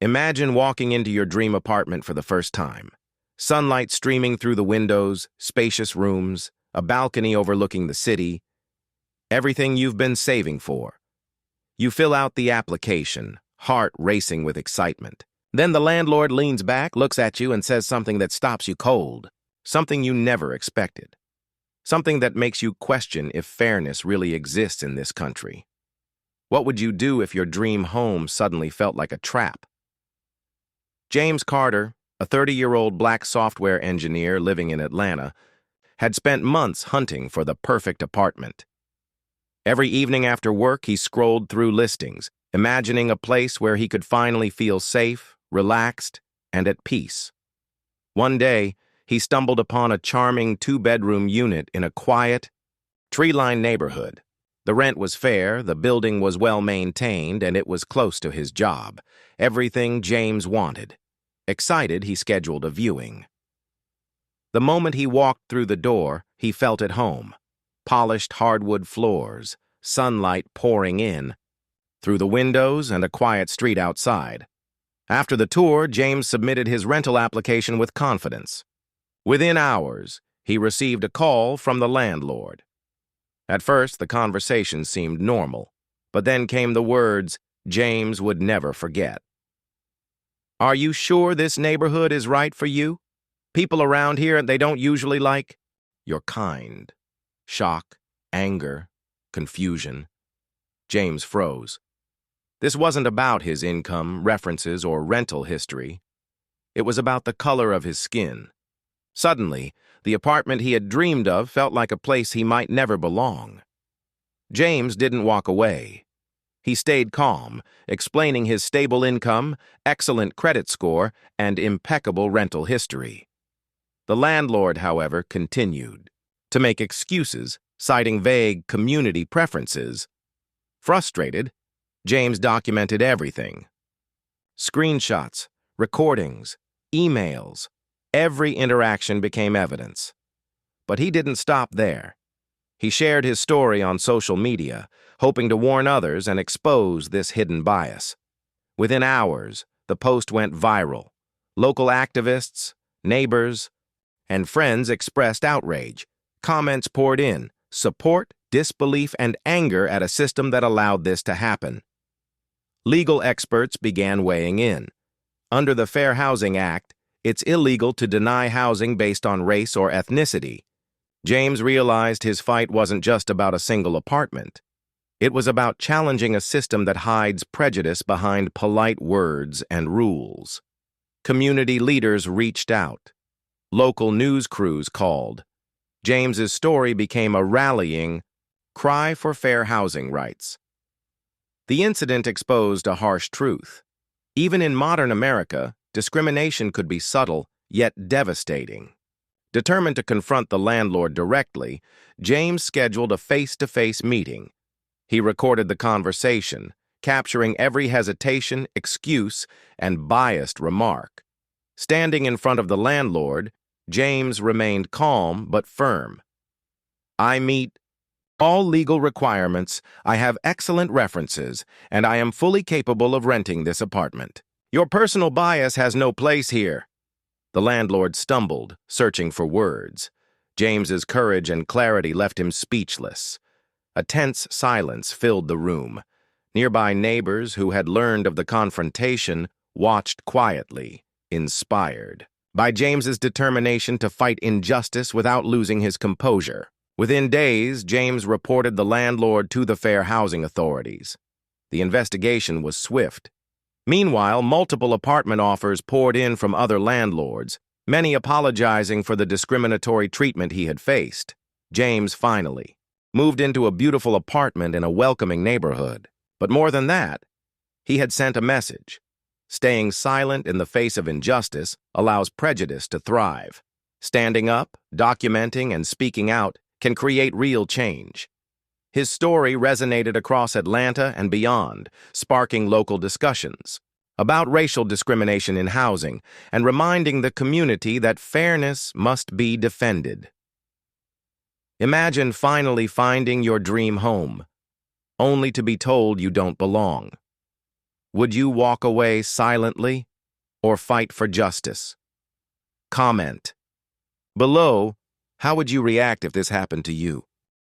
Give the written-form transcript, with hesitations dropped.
Imagine walking into your dream apartment for the first time. Sunlight streaming through the windows, spacious rooms, a balcony overlooking the city. Everything you've been saving for. You fill out the application, heart racing with excitement. Then the landlord leans back, looks at you, and says something that stops you cold. Something you never expected. Something that makes you question if fairness really exists in this country. What would you do if your dream home suddenly felt like a trap? James Carter, a 30-year-old black software engineer living in Atlanta, had spent months hunting for the perfect apartment. Every evening after work, he scrolled through listings, imagining a place where he could finally feel safe, relaxed, and at peace. One day, he stumbled upon a charming two-bedroom unit in a quiet, tree-lined neighborhood. The rent was fair, the building was well-maintained, and it was close to his job. Everything James wanted. Excited, he scheduled a viewing. The moment he walked through the door, he felt at home. Polished hardwood floors, sunlight pouring in, through the windows and a quiet street outside. After the tour, James submitted his rental application with confidence. Within hours, he received a call from the landlord. At first, the conversation seemed normal, but then came the words James would never forget. "Are you sure this neighborhood is right for you? People around here, they don't usually like your kind." Shock, anger, confusion. James froze. This wasn't about his income, references, or rental history. It was about the color of his skin. Suddenly, the apartment he had dreamed of felt like a place he might never belong. James didn't walk away. He stayed calm, explaining his stable income, excellent credit score, and impeccable rental history. The landlord, however, continued to make excuses, citing vague community preferences. Frustrated, James documented everything. Screenshots, recordings, emails. Every interaction became evidence. But he didn't stop there. He shared his story on social media, hoping to warn others and expose this hidden bias. Within hours, the post went viral. Local activists, neighbors, and friends expressed outrage. Comments poured in, support, disbelief, and anger at a system that allowed this to happen. Legal experts began weighing in. Under the Fair Housing Act, it's illegal to deny housing based on race or ethnicity. James realized his fight wasn't just about a single apartment. It was about challenging a system that hides prejudice behind polite words and rules. Community leaders reached out. Local news crews called. James's story became a rallying cry for fair housing rights. The incident exposed a harsh truth. Even in modern America, discrimination could be subtle, yet devastating. Determined to confront the landlord directly, James scheduled a face-to-face meeting. He recorded the conversation, capturing every hesitation, excuse, and biased remark. Standing in front of the landlord, James remained calm but firm. "I meet all legal requirements, I have excellent references, and I am fully capable of renting this apartment. Your personal bias has no place here." The landlord stumbled, searching for words. James's courage and clarity left him speechless. A tense silence filled the room. Nearby neighbors who had learned of the confrontation watched quietly, inspired by James's determination to fight injustice without losing his composure. Within days, James reported the landlord to the fair housing authorities. The investigation was swift. Meanwhile, multiple apartment offers poured in from other landlords, many apologizing for the discriminatory treatment he had faced. James finally moved into a beautiful apartment in a welcoming neighborhood. But more than that, he had sent a message. Staying silent in the face of injustice allows prejudice to thrive. Standing up, documenting, and speaking out can create real change. His story resonated across Atlanta and beyond, sparking local discussions about racial discrimination in housing and reminding the community that fairness must be defended. Imagine finally finding your dream home, only to be told you don't belong. Would you walk away silently or fight for justice? Comment. Below, how would you react if this happened to you?